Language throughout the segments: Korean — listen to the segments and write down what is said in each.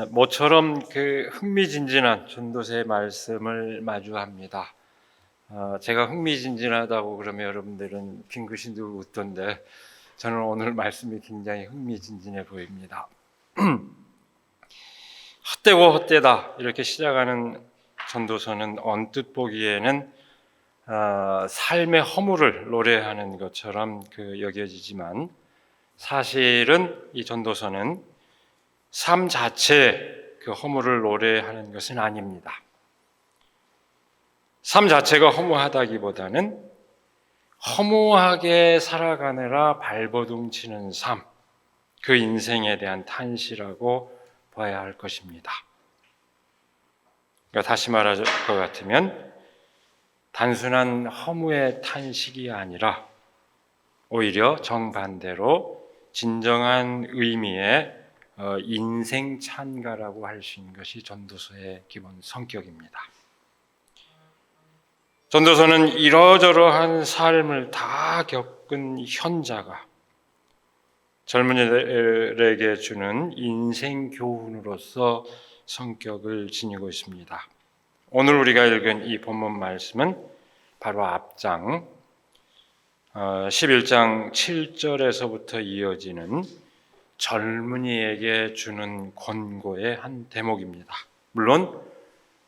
모처럼 흥미진진한 전도서의 말씀을 마주합니다. 제가 흥미진진하다고 그러면 여러분들은 빙긋이 웃던데 저는 오늘 말씀이 굉장히 흥미진진해 보입니다. 헛되고 헛되다 이렇게 시작하는 전도서는 언뜻 보기에는 삶의 허물을 노래하는 것처럼 여겨지지만 사실은 이 전도서는 삶 자체의 허물을 노래하는 것은 아닙니다. 삶 자체가 허무하다기보다는 허무하게 살아가느라 발버둥 치는 삶, 그 인생에 대한 탄시라고 봐야 할 것입니다. 그러니까 다시 말할 것 같으면 단순한 허무의 탄식이 아니라 오히려 정반대로 진정한 의미의 인생 찬가라고 할 수 있는 것이 전도서의 기본 성격입니다. 전도서는 이러저러한 삶을 다 겪은 현자가 젊은이들에게 주는 인생 교훈으로서 성격을 지니고 있습니다. 오늘 우리가 읽은 이 본문 말씀은 바로 앞장 11장 7절에서부터 이어지는 젊은이에게 주는 권고의 한 대목입니다. 물론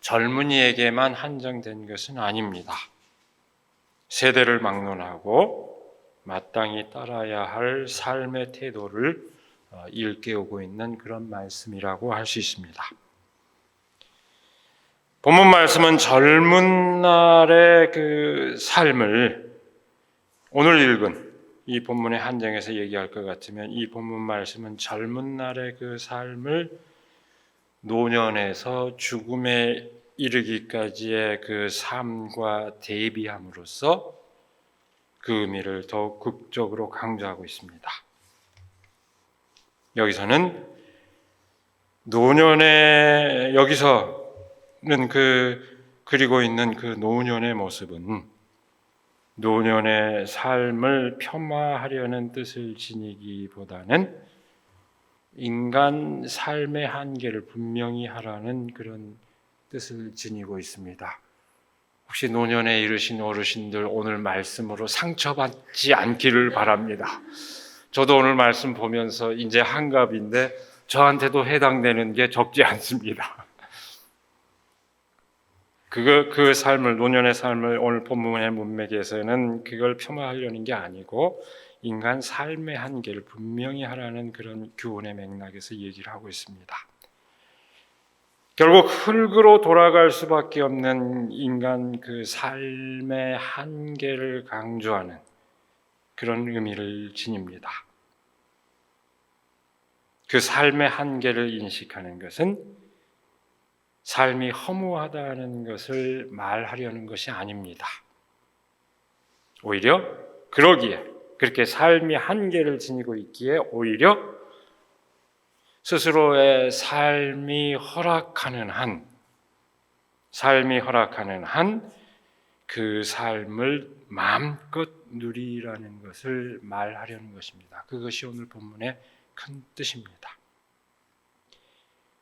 젊은이에게만 한정된 것은 아닙니다. 세대를 막론하고 마땅히 따라야 할 삶의 태도를 일깨우고 있는 그런 말씀이라고 할 수 있습니다. 본문 말씀은 젊은 날의 삶을 오늘 읽은 이 본문의 한정에서 얘기할 것 같으면 이 본문 말씀은 젊은 날의 삶을 노년에서 죽음에 이르기까지의 삶과 대비함으로써 그 의미를 더욱 극적으로 강조하고 있습니다. 여기서는 여기서는 그리고 있는 노년의 모습은 노년의 삶을 폄하하려는 뜻을 지니기보다는 인간 삶의 한계를 분명히 하라는 그런 뜻을 지니고 있습니다. 혹시 노년에 이르신 어르신들 오늘 말씀으로 상처받지 않기를 바랍니다. 저도 오늘 말씀 보면서 이제 한갑인데 저한테도 해당되는 게 적지 않습니다. 그 삶을, 노년의 삶을 오늘 본문의 문맥에서는 그걸 폄하하려는 게 아니고 인간 삶의 한계를 분명히 하라는 그런 교훈의 맥락에서 얘기를 하고 있습니다. 결국 흙으로 돌아갈 수밖에 없는 인간 삶의 한계를 강조하는 그런 의미를 지닙니다. 그 삶의 한계를 인식하는 것은 삶이 허무하다는 것을 말하려는 것이 아닙니다. 오히려 그렇게 삶이 한계를 지니고 있기에 오히려 스스로의 삶이 허락하는 한 그 삶을 마음껏 누리라는 것을 말하려는 것입니다. 그것이 오늘 본문의 큰 뜻입니다.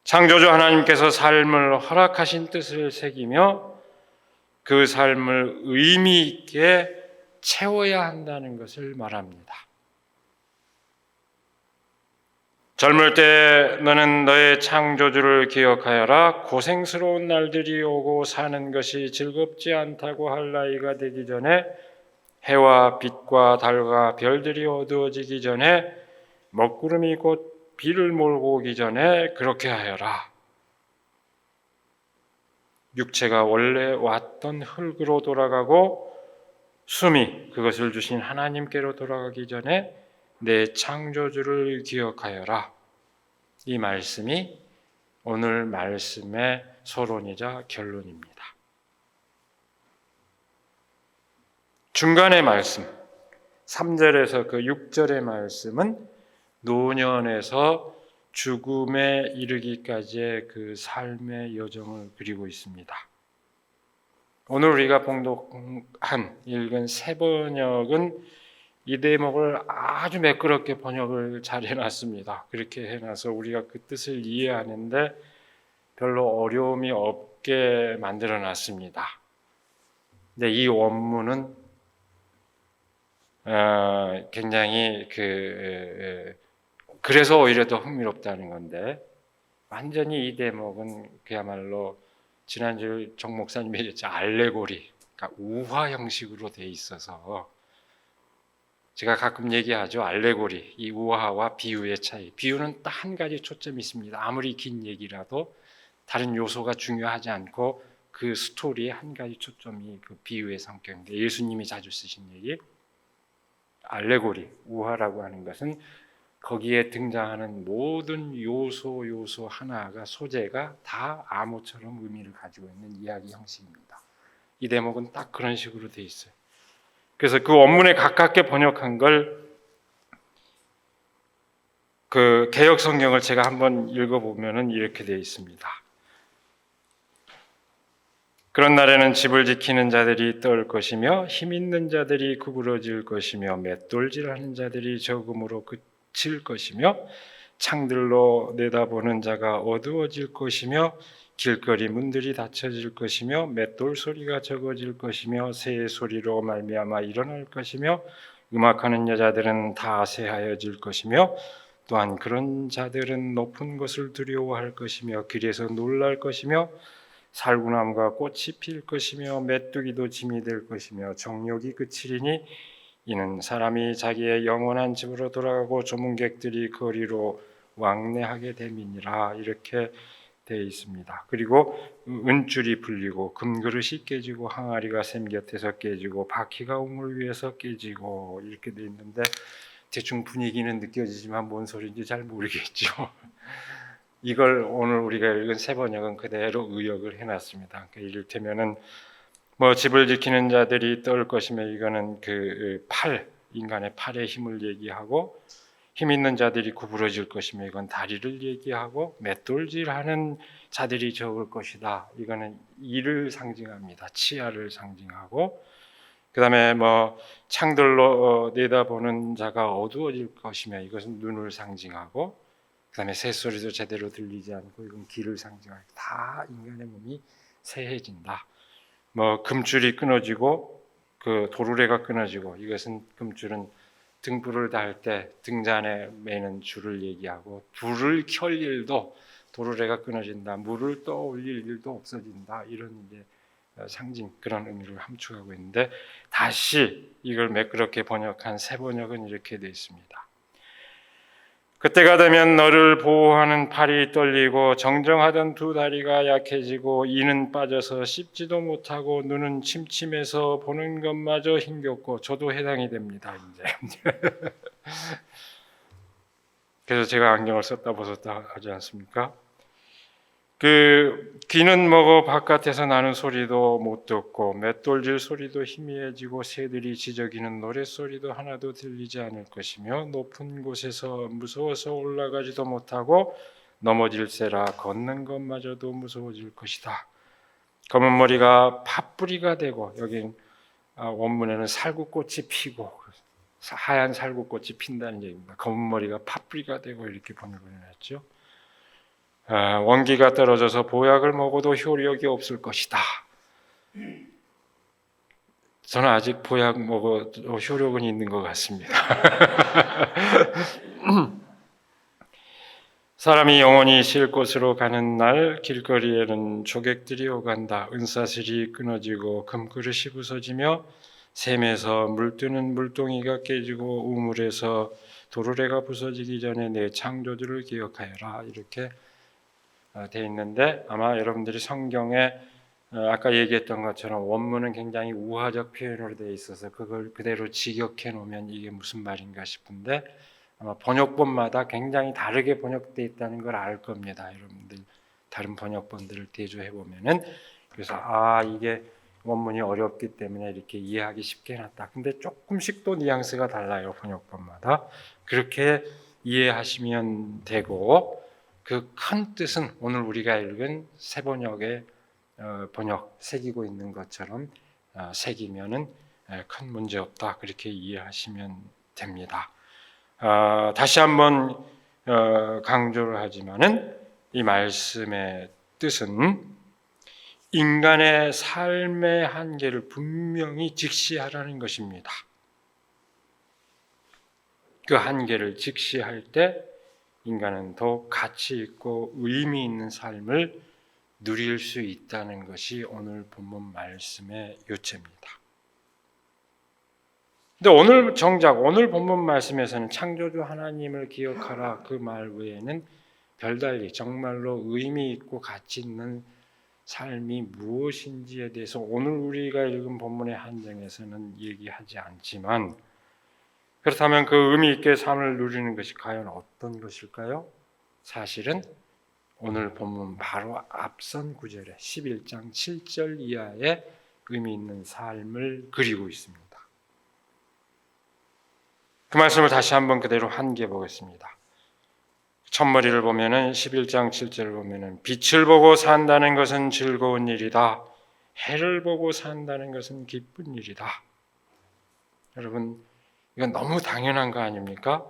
창조주 하나님께서 삶을 허락하신 뜻을 새기며 그 삶을 의미 있게 채워야 한다는 것을 말합니다. 젊을 때 너는 너의 창조주를 기억하여라. 고생스러운 날들이 오고 사는 것이 즐겁지 않다고 할 나이가 되기 전에 해와 빛과 달과 별들이 어두워지기 전에 먹구름이 곧 비를 몰고 오기 전에 그렇게 하여라. 육체가 원래 왔던 흙으로 돌아가고 숨이 그것을 주신 하나님께로 돌아가기 전에 내 창조주를 기억하여라. 이 말씀이 오늘 말씀의 서론이자 결론입니다. 중간의 말씀 3절에서 6절의 말씀은 노년에서 죽음에 이르기까지의 삶의 여정을 그리고 있습니다. 오늘 우리가 봉독한 읽은 세 번역은 이 대목을 아주 매끄럽게 번역을 잘 해놨습니다. 그렇게 해놔서 우리가 그 뜻을 이해하는데 별로 어려움이 없게 만들어놨습니다. 근데 이 원문은 굉장히 그래서 오히려 더 흥미롭다는 건데, 완전히 이 대목은 그야말로 지난주 정 목사님이 얘기했죠. 알레고리, 그러니까 우화 형식으로 돼 있어서, 제가 가끔 얘기하죠. 알레고리, 이 우화와 비유의 차이. 비유는 딱 한 가지 초점이 있습니다. 아무리 긴 얘기라도 다른 요소가 중요하지 않고 그 스토리의 한 가지 초점이 그 비유의 성격인데, 예수님이 자주 쓰신 얘기, 알레고리, 우화라고 하는 것은 거기에 등장하는 모든 요소 하나가, 소재가 다 암호처럼 의미를 가지고 있는 이야기 형식입니다. 이 대목은 딱 그런 식으로 돼 있어요. 그래서 그 원문에 가깝게 번역한 걸, 그 개역 성경을 제가 한번 읽어보면은 이렇게 되어 있습니다. 그런 날에는 집을 지키는 자들이 떨 것이며 힘 있는 자들이 구부러질 것이며 맷돌질하는 자들이 적음으로 그칠 것이며 창들로 내다보는 자가 어두워질 것이며 길거리 문들이 닫혀질 것이며 맷돌 소리가 적어질 것이며 새 소리로 말미암아 일어날 것이며 음악하는 여자들은 다 새하여질 것이며 또한 그런 자들은 높은 것을 두려워할 것이며 길에서 놀랄 것이며 살구나무가 꽃이 필 것이며 메뚜기도 짐이 될 것이며 정욕이 그치리니 이는 사람이 자기의 영원한 집으로 돌아가고 조문객들이 거리로 왕래하게 됨이니라. 이렇게 되어 있습니다. 그리고 은줄이 풀리고 금그릇이 깨지고 항아리가 샘 곁에서 깨지고 바퀴가 우물 위에서 깨지고 이렇게 되어 있는데, 대충 분위기는 느껴지지만 뭔 소리인지 잘 모르겠죠. 이걸 오늘 우리가 읽은 세 번역은 그대로 의역을 해놨습니다. 그러니까 이를테면은 뭐 집을 지키는 자들이 떨 것이며, 이거는 그 팔, 인간의 팔의 힘을 얘기하고, 힘 있는 자들이 구부러질 것이며 이건 다리를 얘기하고, 맷돌질하는 자들이 적을 것이다. 이거는 이를 상징합니다. 치아를 상징하고, 그다음에 뭐 창들로 내다보는 자가 어두워질 것이며 이것은 눈을 상징하고, 그다음에 새소리도 제대로 들리지 않고 이건 길을 상징하고, 다 인간의 몸이 새해진다. 뭐 금줄이 끊어지고 그 도르래가 끊어지고, 이것은 금줄은 등불을 달 때 등잔에 매는 줄을 얘기하고, 불을 켤 일도 도르래가 끊어진다. 물을 떠올릴 일도 없어진다. 이런 이제 상징, 그런 의미를 함축하고 있는데, 다시 이걸 매끄럽게 번역한 새 번역은 이렇게 되어 있습니다. 그때가 되면 너를 보호하는 팔이 떨리고 정정하던 두 다리가 약해지고 이는 빠져서 씹지도 못하고 눈은 침침해서 보는 것마저 힘겹고, 저도 해당이 됩니다. 이제 그래서 제가 안경을 썼다 벗었다 하지 않습니까? 그 귀는 먹어 바깥에서 나는 소리도 못 듣고 맷돌질 소리도 희미해지고 새들이 지저귀는 노랫소리도 하나도 들리지 않을 것이며 높은 곳에서 무서워서 올라가지도 못하고 넘어질세라 걷는 것마저도 무서워질 것이다. 검은 머리가 팥뿌리가 되고, 여기 원문에는 살구꽃이 피고, 하얀 살구꽃이 핀다는 얘기입니다. 검은 머리가 팥뿌리가 되고 이렇게 번역을 해놨죠. 원기가 떨어져서 보약을 먹어도 효력이 없을 것이다. 저는 아직 보약 먹어도 효력은 있는 것 같습니다. 사람이 영원히 쉴 곳으로 가는 날 길거리에는 조객들이 오간다. 은사슬이 끊어지고 금그릇이 부서지며 샘에서 물뜨는 물동이가 깨지고 우물에서 도르래가 부서지기 전에 내 창조주를 기억하여라. 이렇게 되어 있는데, 아마 여러분들이 성경에 아까 얘기했던 것처럼 원문은 굉장히 우화적 표현으로 되어 있어서 그걸 그대로 직역해 놓으면 이게 무슨 말인가 싶은데, 아마 번역본마다 굉장히 다르게 번역되어 있다는 걸 알 겁니다. 여러분들 다른 번역본들을 대조해 보면은. 그래서 이게 원문이 어렵기 때문에 이렇게 이해하기 쉽게 해놨다. 근데 조금씩 또 뉘앙스가 달라요, 번역본마다. 그렇게 이해하시면 되고, 그 큰 뜻은 오늘 우리가 읽은 새 번역의 번역 새기고 있는 것처럼 새기면은 큰 문제 없다 그렇게 이해하시면 됩니다. 다시 한번 강조를 하지만은 이 말씀의 뜻은 인간의 삶의 한계를 분명히 직시하라는 것입니다. 그 한계를 직시할 때 인간은 더욱 가치 있고 의미 있는 삶을 누릴 수 있다는 것이 오늘 본문 말씀의 요체입니다. 근데 오늘 본문 말씀에서는 창조주 하나님을 기억하라 그 말 외에는 별달리 정말로 의미 있고 가치 있는 삶이 무엇인지에 대해서 오늘 우리가 읽은 본문의 한정에서는 얘기하지 않지만, 그렇다면 그 의미 있게 삶을 누리는 것이 과연 어떤 것일까요? 사실은 오늘 본문 바로 앞선 구절에 11장 7절 이하의 의미 있는 삶을 그리고 있습니다. 그 말씀을 다시 한번 그대로 한개 보겠습니다. 첫머리를 보면은 11장 7절을 보면은 빛을 보고 산다는 것은 즐거운 일이다. 해를 보고 산다는 것은 기쁜 일이다. 여러분, 이건 너무 당연한 거 아닙니까?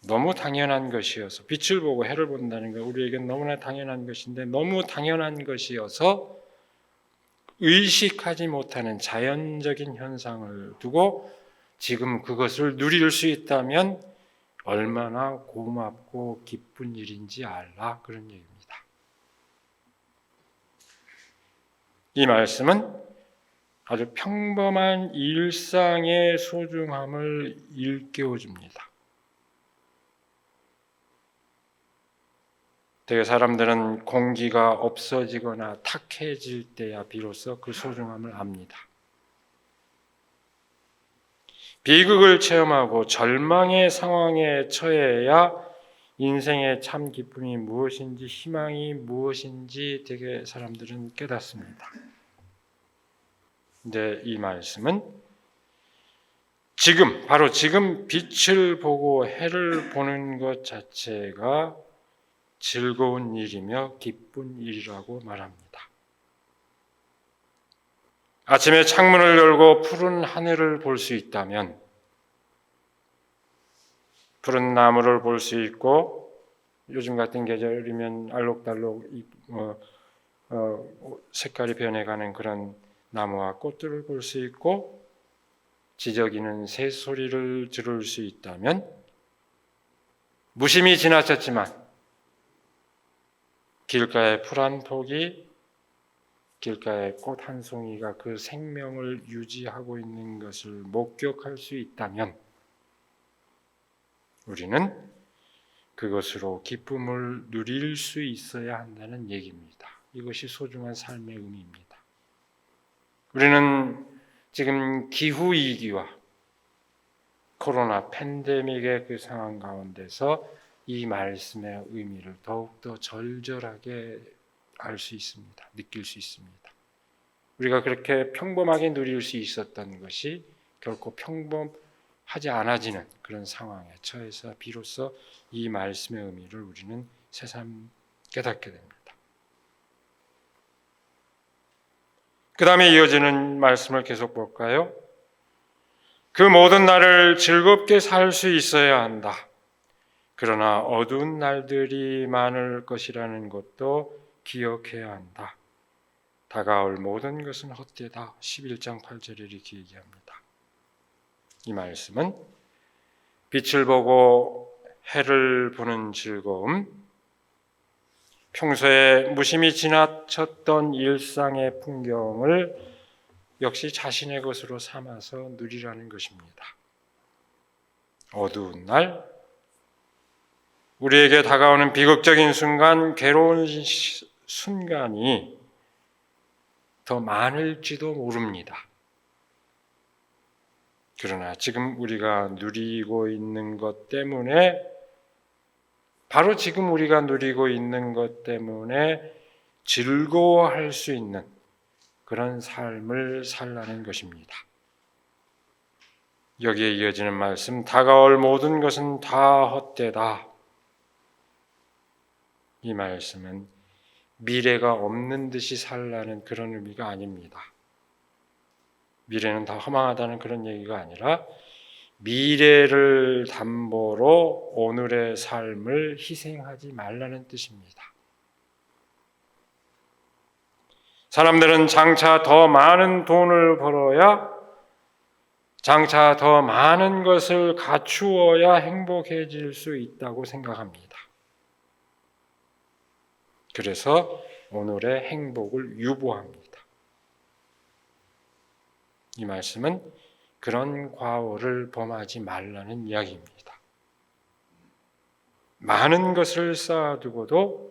너무 당연한 것이어서, 빛을 보고 해를 본다는 거 우리에겐 너무나 당연한 것인데, 너무 당연한 것이어서 의식하지 못하는 자연적인 현상을 두고 지금 그것을 누릴 수 있다면 얼마나 고맙고 기쁜 일인지 알라, 그런 얘기입니다. 이 말씀은 아주 평범한 일상의 소중함을 일깨워줍니다. 되게 사람들은 공기가 없어지거나 탁해질 때야 비로소 그 소중함을 압니다. 비극을 체험하고 절망의 상황에 처해야 인생의 참 기쁨이 무엇인지, 희망이 무엇인지 되게 사람들은 깨닫습니다. 근데 이 말씀은 바로 지금 빛을 보고 해를 보는 것 자체가 즐거운 일이며 기쁜 일이라고 말합니다. 아침에 창문을 열고 푸른 하늘을 볼 수 있다면, 푸른 나무를 볼 수 있고, 요즘 같은 계절이면 알록달록 색깔이 변해가는 그런 나무와 꽃들을 볼 수 있고, 지저귀는 새소리를 들을 수 있다면, 무심히 지나쳤지만 길가의 풀 한 폭이, 길가의 꽃 한 송이가 그 생명을 유지하고 있는 것을 목격할 수 있다면 우리는 그것으로 기쁨을 누릴 수 있어야 한다는 얘기입니다. 이것이 소중한 삶의 의미입니다. 우리는 지금 기후위기와 코로나 팬데믹의 그 상황 가운데서 이 말씀의 의미를 더욱더 절절하게 알 수 있습니다. 느낄 수 있습니다. 우리가 그렇게 평범하게 누릴 수 있었던 것이 결코 평범하지 않아지는 그런 상황에 처해서 비로소 이 말씀의 의미를 우리는 새삼 깨닫게 됩니다. 그 다음에 이어지는 말씀을 계속 볼까요? 그 모든 날을 즐겁게 살 수 있어야 한다. 그러나 어두운 날들이 많을 것이라는 것도 기억해야 한다. 다가올 모든 것은 헛되다. 11장 8절에 이렇게 얘기합니다. 이 말씀은 빛을 보고 해를 보는 즐거움, 평소에 무심히 지나쳤던 일상의 풍경을 역시 자신의 것으로 삼아서 누리라는 것입니다. 어두운 날, 우리에게 다가오는 비극적인 순간, 괴로운 순간이 더 많을지도 모릅니다. 그러나 지금 우리가 누리고 있는 것 때문에, 바로 지금 우리가 누리고 있는 것 때문에 즐거워할 수 있는 그런 삶을 살라는 것입니다. 여기에 이어지는 말씀, 다가올 모든 것은 다 헛되다. 이 말씀은 미래가 없는 듯이 살라는 그런 의미가 아닙니다. 미래는 다 허망하다는 그런 얘기가 아니라 미래를 담보로 오늘의 삶을 희생하지 말라는 뜻입니다. 사람들은 장차 더 많은 돈을 벌어야, 장차 더 많은 것을 갖추어야 행복해질 수 있다고 생각합니다. 그래서 오늘의 행복을 유보합니다. 이 말씀은 그런 과오를 범하지 말라는 이야기입니다. 많은 것을 쌓아두고도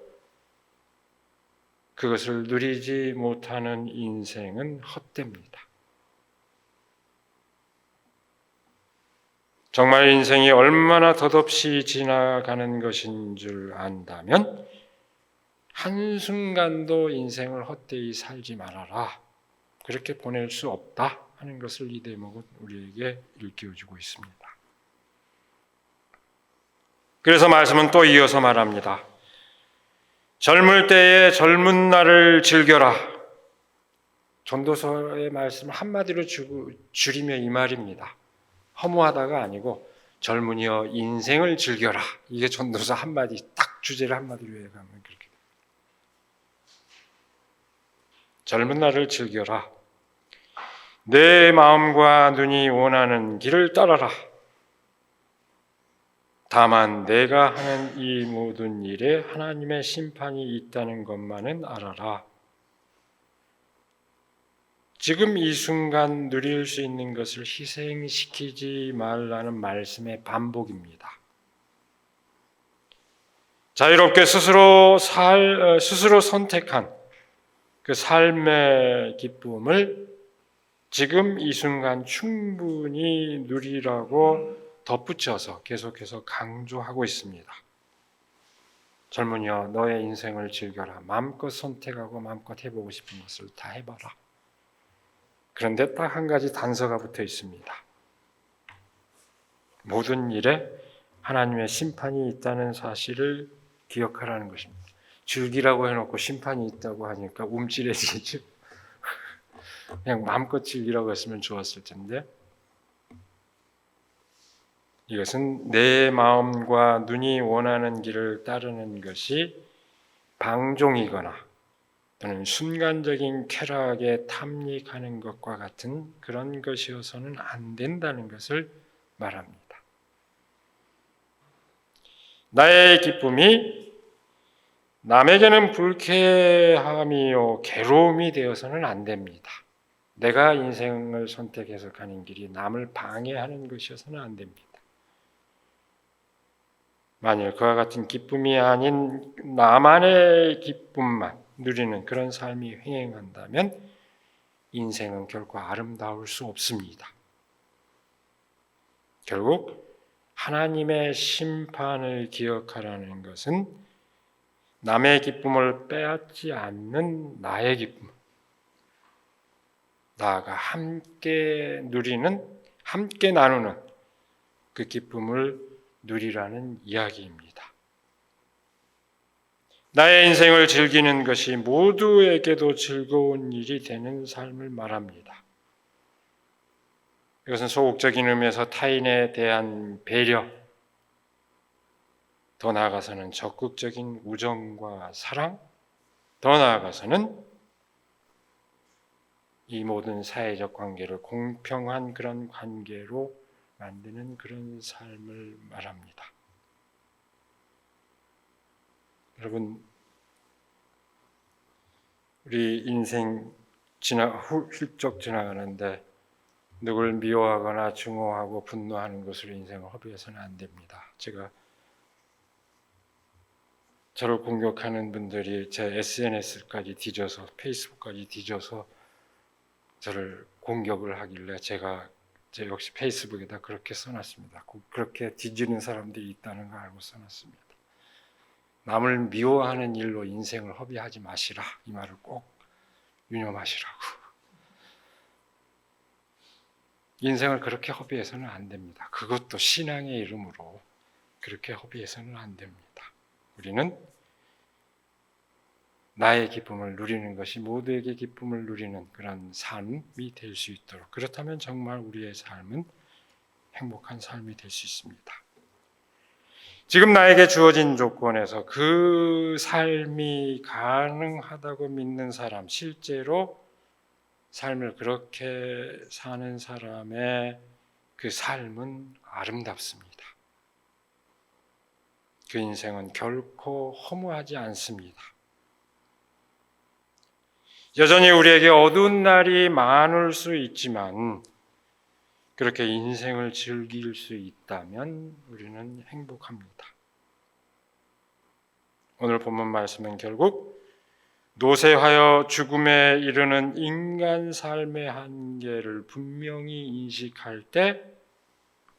그것을 누리지 못하는 인생은 헛됩니다. 정말 인생이 얼마나 덧없이 지나가는 것인 줄 안다면 한순간도 인생을 헛되이 살지 말아라. 그렇게 보낼 수 없다 하는 것을 이 대목은 우리에게 일깨워주고 있습니다. 그래서 말씀은 또 이어서 말합니다. 젊을 때의 젊은 날을 즐겨라. 전도서의 말씀을 한마디로 줄이면 이 말입니다. 허무하다가 아니고 젊은이여 인생을 즐겨라. 이게 전도서 한마디, 딱 주제를 한마디로 해가면 그렇게. 젊은 날을 즐겨라. 내 마음과 눈이 원하는 길을 따라라. 다만 내가 하는 이 모든 일에 하나님의 심판이 있다는 것만은 알아라. 지금 이 순간 누릴 수 있는 것을 희생시키지 말라는 말씀의 반복입니다. 자유롭게 스스로 선택한 그 삶의 기쁨을 지금 이 순간 충분히 누리라고 덧붙여서 계속해서 강조하고 있습니다. 젊은이여 너의 인생을 즐겨라. 마음껏 선택하고 마음껏 해보고 싶은 것을 다 해봐라. 그런데 딱 한 가지 단서가 붙어 있습니다. 모든 일에 하나님의 심판이 있다는 사실을 기억하라는 것입니다. 즐기라고 해놓고 심판이 있다고 하니까 움찔해지죠. 그냥 마음껏 즐기라고 했으면 좋았을 텐데, 이것은 내 마음과 눈이 원하는 길을 따르는 것이 방종이거나 또는 순간적인 쾌락에 탐닉하는 것과 같은 그런 것이어서는 안 된다는 것을 말합니다. 나의 기쁨이 남에게는 불쾌함이요 괴로움이 되어서는 안 됩니다. 내가 인생을 선택해서 가는 길이 남을 방해하는 것이어서는 안 됩니다. 만일 그와 같은 기쁨이 아닌 나만의 기쁨만 누리는 그런 삶이 횡행한다면 인생은 결코 아름다울 수 없습니다. 결국 하나님의 심판을 기억하라는 것은 남의 기쁨을 빼앗지 않는 나의 기쁨, 나아가 함께 누리는, 함께 나누는 그 기쁨을 누리라는 이야기입니다. 나의 인생을 즐기는 것이 모두에게도 즐거운 일이 되는 삶을 말합니다. 이것은 소극적인 의미에서 타인에 대한 배려, 더 나아가서는 적극적인 우정과 사랑, 더 나아가서는 이 모든 사회적 관계를 공평한 그런 관계로 만드는 그런 삶을 말합니다. 여러분, 우리 인생 훌쩍 지나가는데 누굴 미워하거나 증오하고 분노하는 것으로 인생을 허비해서는 안 됩니다. 제가 저를 공격하는 분들이 제 SNS까지 뒤져서, 페이스북까지 뒤져서 저를 공격을 하길래 제가 역시 페이스북에다 그렇게 써놨습니다. 그렇게 뒤지는 사람들이 있다는 걸 알고 써놨습니다. 남을 미워하는 일로 인생을 허비하지 마시라. 이 말을 꼭 유념하시라고. 인생을 그렇게 허비해서는 안 됩니다. 그것도 신앙의 이름으로 그렇게 허비해서는 안 됩니다. 우리는 나의 기쁨을 누리는 것이 모두에게 기쁨을 누리는 그런 삶이 될 수 있도록, 그렇다면 정말 우리의 삶은 행복한 삶이 될 수 있습니다. 지금 나에게 주어진 조건에서 그 삶이 가능하다고 믿는 사람, 실제로 삶을 그렇게 사는 사람의 그 삶은 아름답습니다. 그 인생은 결코 허무하지 않습니다. 여전히 우리에게 어두운 날이 많을 수 있지만 그렇게 인생을 즐길 수 있다면 우리는 행복합니다. 오늘 본문 말씀은 결국 노쇠하여 죽음에 이르는 인간 삶의 한계를 분명히 인식할 때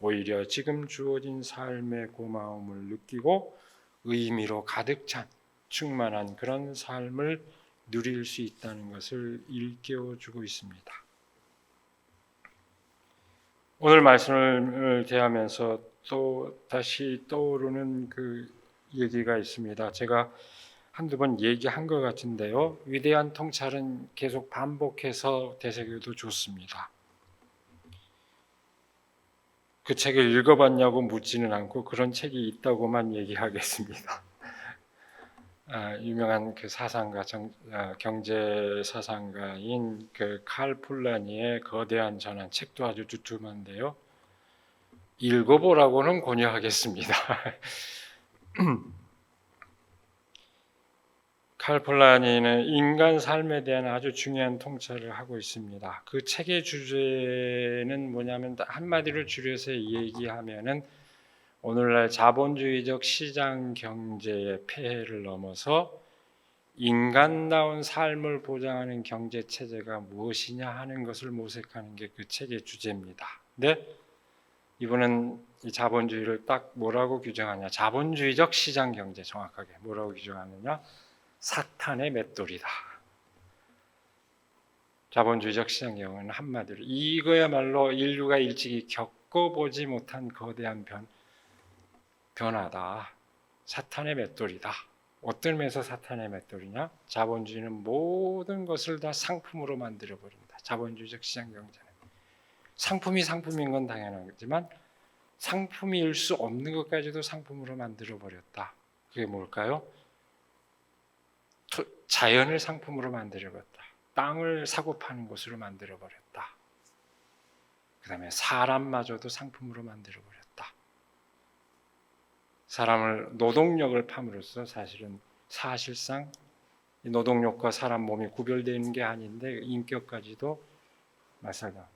오히려 지금 주어진 삶의 고마움을 느끼고 의미로 가득 찬 충만한 그런 삶을 누릴 수 있다는 것을 일깨워주고 있습니다. 오늘 말씀을 대하면서 또 다시 떠오르는 그 얘기가 있습니다. 제가 한두 번 얘기한 것 같은데요. 위대한 통찰은 계속 반복해서 되새겨도 좋습니다. 그 책을 읽어봤냐고 묻지는 않고 그런 책이 있다고만 얘기하겠습니다. 유명한 그 사상가, 경제 사상가인 그 칼 폴라니의 거대한 전환, 책도 아주 두툼한데요. 읽어보라고는 권유하겠습니다. 칼 폴라니는 인간 삶에 대한 아주 중요한 통찰을 하고 있습니다. 그 책의 주제는 뭐냐면 한마디로 줄여서 얘기하면은 오늘날 자본주의적 시장 경제의 폐해를 넘어서 인간다운 삶을 보장하는 경제 체제가 무엇이냐 하는 것을 모색하는 게 그 책의 주제입니다. 근데 이분은 이 자본주의를 딱 뭐라고 규정하냐? 자본주의적 시장 경제, 정확하게 뭐라고 규정하느냐? 사탄의 맷돌이다. 자본주의적 시장 경제는 한마디로 이거야말로 인류가 일찍이 겪어보지 못한 거대한 변화다. 사탄의 맷돌이다. 어떤 면에서 사탄의 맷돌이냐? 자본주의는 모든 것을 다 상품으로 만들어버린다. 자본주의적 시장 경제는. 상품이 상품인 건 당연하지만 상품일 수 없는 것까지도 상품으로 만들어버렸다. 그게 뭘까요? 자연을 상품으로 만들어버렸다. 땅을 사고 파는 곳으로 만들어버렸다. 그 다음에 사람마저도 상품으로 만들어버렸다. 사람을 노동력을 팜으로써 사실상 노동력과 사람 몸이 구별되는 게 아닌데 인격까지도 마찬가지.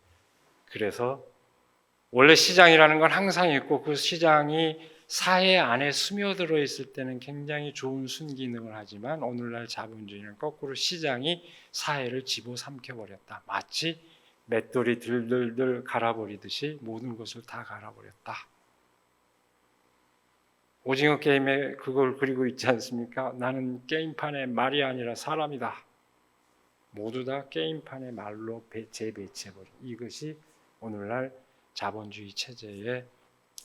그래서 원래 시장이라는 건 항상 있고 그 시장이 사회 안에 스며들어 있을 때는 굉장히 좋은 순기능을 하지만 오늘날 자본주의는 거꾸로 시장이 사회를 집어삼켜버렸다. 마치 맷돌이 들들들 갈아버리듯이 모든 것을 다 갈아버렸다. 오징어 게임에 그걸 그리고 있지 않습니까? 나는 게임판의 말이 아니라 사람이다. 모두 다 게임판의 말로 재배치해버린 이것이 오늘날 자본주의 체제의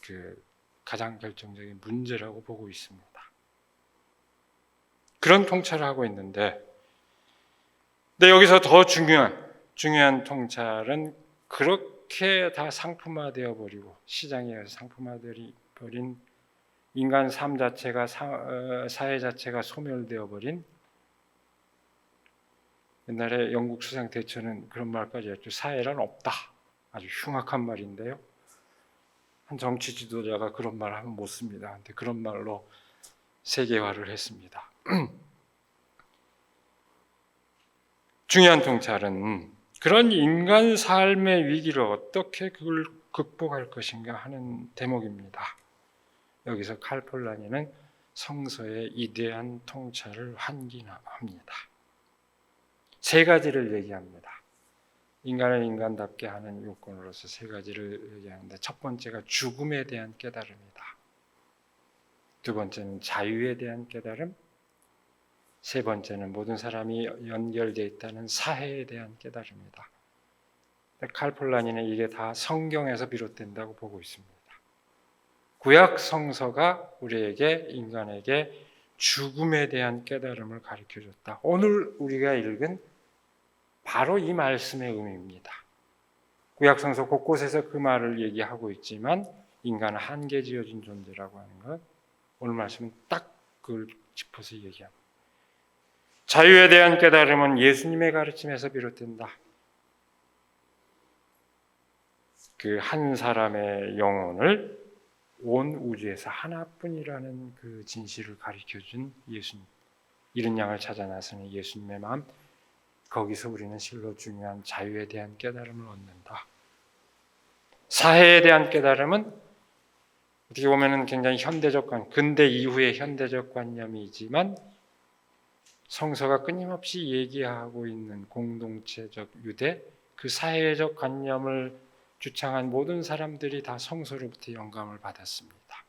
그 가장 결정적인 문제라고 보고 있습니다. 그런 통찰을 하고 있는데, 근데 여기서 더 중요한 통찰은 그렇게 다 상품화되어 버리고 시장에 의해서 상품화되어 버린 인간 삶 자체가 사회 자체가 소멸되어 버린, 옛날에 영국 수상 대처는 그런 말까지 했죠. 사회란 없다. 아주 흉악한 말인데요. 한 정치 지도자가 그런 말을 하면 못 씁니다. 근데 그런 말로 세계화를 했습니다. 중요한 통찰은 그런 인간 삶의 위기를 어떻게 그걸 극복할 것인가 하는 대목입니다. 여기서 칼 폴라니는 성서의 이대한 통찰을 환기합니다. 세 가지를 얘기합니다. 인간을 인간답게 하는 요건으로서 세 가지를 얘기하는데, 첫 번째가 죽음에 대한 깨달음이다. 두 번째는 자유에 대한 깨달음, 세 번째는 모든 사람이 연결되어 있다는 사회에 대한 깨달음이다. 칼 폴라니는 이게 다 성경에서 비롯된다고 보고 있습니다. 구약 성서가 우리에게, 인간에게 죽음에 대한 깨달음을 가르쳐 줬다. 오늘 우리가 읽은 바로 이 말씀의 의미입니다. 구약성서 곳곳에서 그 말을 얘기하고 있지만 인간은 한계 지어진 존재라고 하는 것, 오늘 말씀은 딱 그걸 짚어서 얘기합니다. 자유에 대한 깨달음은 예수님의 가르침에서 비롯된다. 그 한 사람의 영혼을 온 우주에서 하나뿐이라는 그 진실을 가르쳐준 예수님, 이른 양을 찾아 나서는 예수님의 마음, 거기서 우리는 실로 중요한 자유에 대한 깨달음을 얻는다. 사회에 대한 깨달음은 어떻게 보면 굉장히 현대적 근대 이후의 현대적 관념이지만 성서가 끊임없이 얘기하고 있는 공동체적 유대, 그 사회적 관념을 주창한 모든 사람들이 다 성서로부터 영감을 받았습니다.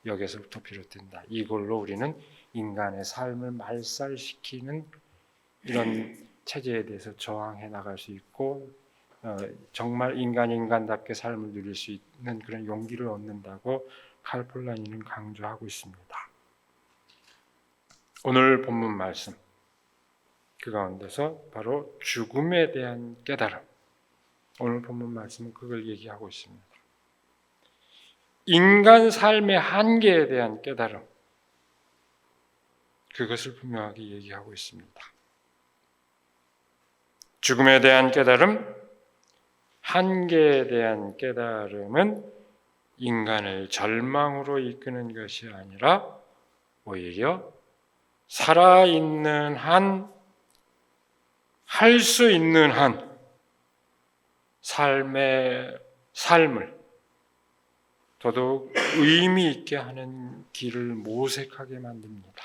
여기서부터 비롯된다. 이걸로 우리는 인간의 삶을 말살시키는 이런 체제에 대해서 저항해 나갈 수 있고 정말 인간답게 삶을 누릴 수 있는 그런 용기를 얻는다고 칼 폴라니는 강조하고 있습니다. 오늘 본문 말씀 그 가운데서 바로 죽음에 대한 깨달음, 오늘 본문 말씀은 그걸 얘기하고 있습니다. 인간 삶의 한계에 대한 깨달음, 그것을 분명하게 얘기하고 있습니다. 죽음에 대한 깨달음, 한계에 대한 깨달음은 인간을 절망으로 이끄는 것이 아니라 오히려 살아있는 한, 할 수 있는 한 삶을 더더욱 의미 있게 하는 길을 모색하게 만듭니다.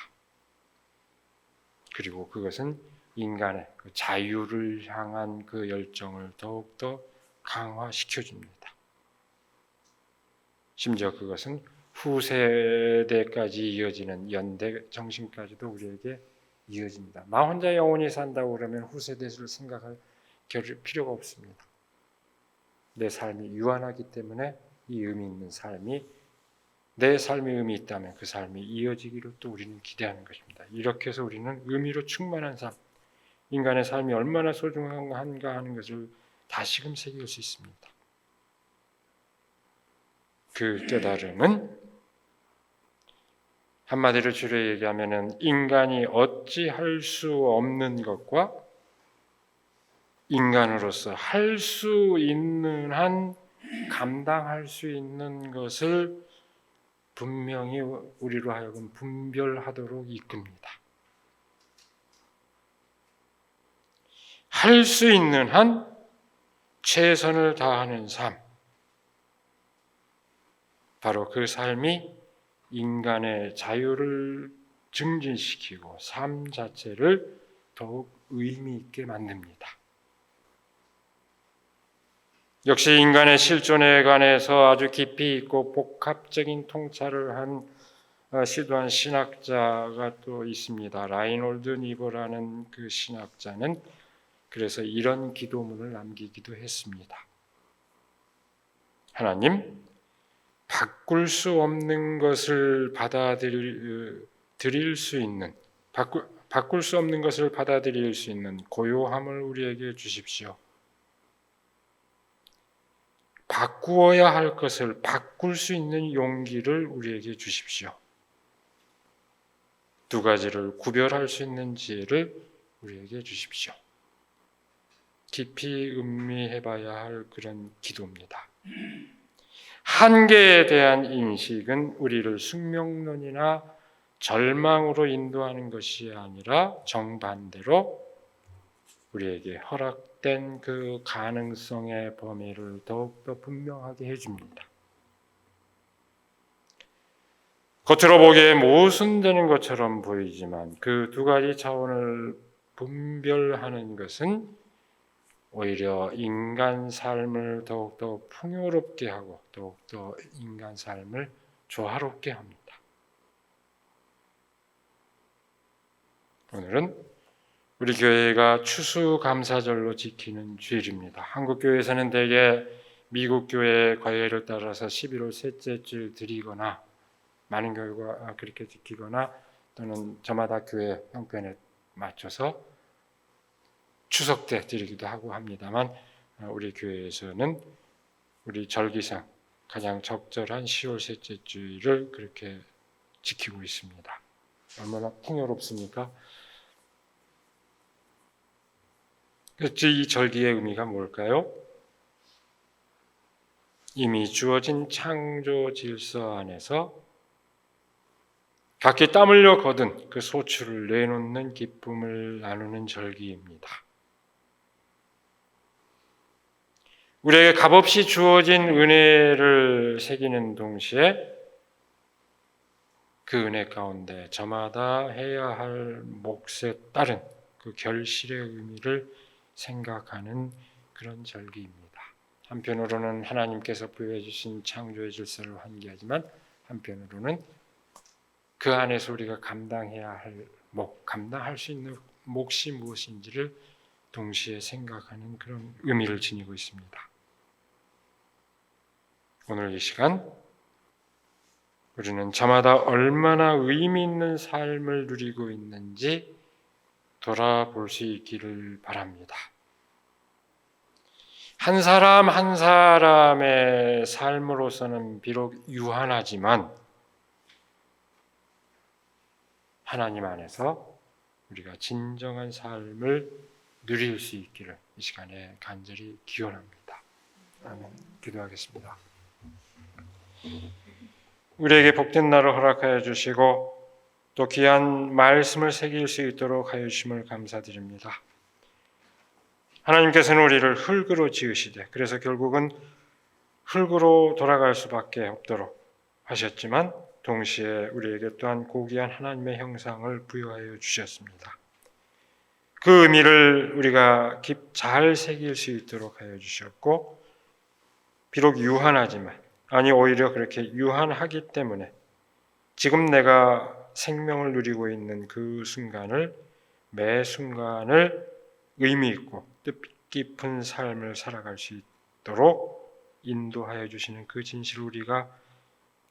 그리고 그것은 인간의 그 자유를 향한 그 열정을 더욱더 강화시켜줍니다. 심지어 그것은 후세대까지 이어지는 연대 정신까지도 우리에게 이어집니다. 나 혼자 영원히 산다고 그러면 후세대를 생각할 필요가 없습니다. 내 삶이 유한하기 때문에 이 의미 있는 삶이, 내 삶에 의미 있다면 그 삶이 이어지기를 또 우리는 기대하는 것입니다. 이렇게 해서 우리는 의미로 충만한 삶, 인간의 삶이 얼마나 소중한가 하는 것을 다시금 새길 수 있습니다. 그 깨달음은 한마디로 줄여 얘기하면 인간이 어찌할 수 없는 것과 인간으로서 할 수 있는 한 감당할 수 있는 것을 분명히 우리로 하여금 분별하도록 이끕니다. 할 수 있는 한 최선을 다하는 삶, 바로 그 삶이 인간의 자유를 증진시키고 삶 자체를 더욱 의미 있게 만듭니다. 역시 인간의 실존에 관해서 아주 깊이 있고 복합적인 통찰을 시도한 신학자가 또 있습니다. 라이놀드 니버라는 그 신학자는 그래서 이런 기도문을 남기기도 했습니다. 하나님, 바꿀 수 없는 것을 받아들일 수 있는, 바꿀 수 없는 것을 받아들일 수 있는 고요함을 우리에게 주십시오. 바꾸어야 할 것을 바꿀 수 있는 용기를 우리에게 주십시오. 두 가지를 구별할 수 있는 지혜를 우리에게 주십시오. 깊이 음미해봐야 할 그런 기도입니다. 한계에 대한 인식은 우리를 숙명론이나 절망으로 인도하는 것이 아니라 정반대로 우리에게 허락된 그 가능성의 범위를 더욱더 분명하게 해줍니다. 겉으로 보기에 모순되는 것처럼 보이지만 그 두 가지 차원을 분별하는 것은 오히려 인간 삶을 더욱더 풍요롭게 하고 더욱더 인간 삶을 조화롭게 합니다. 오늘은 우리 교회가 추수감사절로 지키는 주일입니다. 한국 교회에서는 대개 미국 교회 과회를 따라서 11월 셋째 주일 드리거나 많은 교회가 그렇게 지키거나 또는 저마다 교회 형편에 맞춰서 추석 때 드리기도 하고 합니다만 우리 교회에서는 우리 절기상 가장 적절한 10월 셋째 주일을 그렇게 지키고 있습니다. 얼마나 풍요롭습니까? 이 절기의 의미가 뭘까요? 이미 주어진 창조 질서 안에서 각기 땀 흘려 거둔 그 소출을 내놓는 기쁨을 나누는 절기입니다. 우리에게 값없이 주어진 은혜를 새기는 동시에 그 은혜 가운데 저마다 해야 할 몫에 따른 그 결실의 의미를 생각하는 그런 절기입니다. 한편으로는 하나님께서 부여해 주신 창조의 질서를 환기하지만 한편으로는 그 안에서 우리가 감당해야 할 감당할 수 있는 몫이 무엇인지를 동시에 생각하는 그런 의미를 지니고 있습니다. 오늘 이 시간 우리는 저마다 얼마나 의미 있는 삶을 누리고 있는지 돌아볼 수 있기를 바랍니다. 한 사람 한 사람의 삶으로서는 비록 유한하지만 하나님 안에서 우리가 진정한 삶을 누릴 수 있기를 이 시간에 간절히 기원합니다. 아멘. 기도하겠습니다. 우리에게 복된 날을 허락하여 주시고 또 귀한 말씀을 새길 수 있도록 하여 주심을 감사드립니다. 하나님께서는 우리를 흙으로 지으시되 그래서 결국은 흙으로 돌아갈 수밖에 없도록 하셨지만 동시에 우리에게 또한 고귀한 하나님의 형상을 부여하여 주셨습니다. 그 의미를 우리가 잘 새길 수 있도록 하여 주셨고 비록 유한하지만 아니 오히려 그렇게 유한하기 때문에 지금 내가 생명을 누리고 있는 그 순간을 매 순간을 의미 있고 뜻깊은 삶을 살아갈 수 있도록 인도하여 주시는 그 진실을 우리가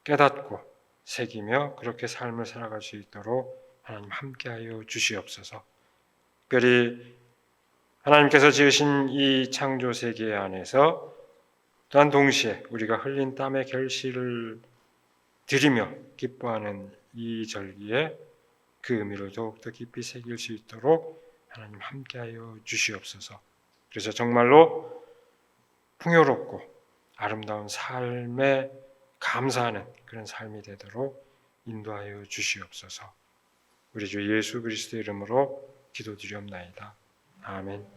깨닫고 새기며 그렇게 삶을 살아갈 수 있도록 하나님 함께하여 주시옵소서. 특별히 하나님께서 지으신 이 창조 세계 안에서 또한 동시에 우리가 흘린 땀의 결실을 드리며 기뻐하는 이 절기에 그 의미를 더욱더 깊이 새길 수 있도록 하나님 함께하여 주시옵소서. 그래서 정말로 풍요롭고 아름다운 삶에 감사하는 그런 삶이 되도록 인도하여 주시옵소서. 우리 주 예수 그리스도의 이름으로 기도드리옵나이다. 아멘.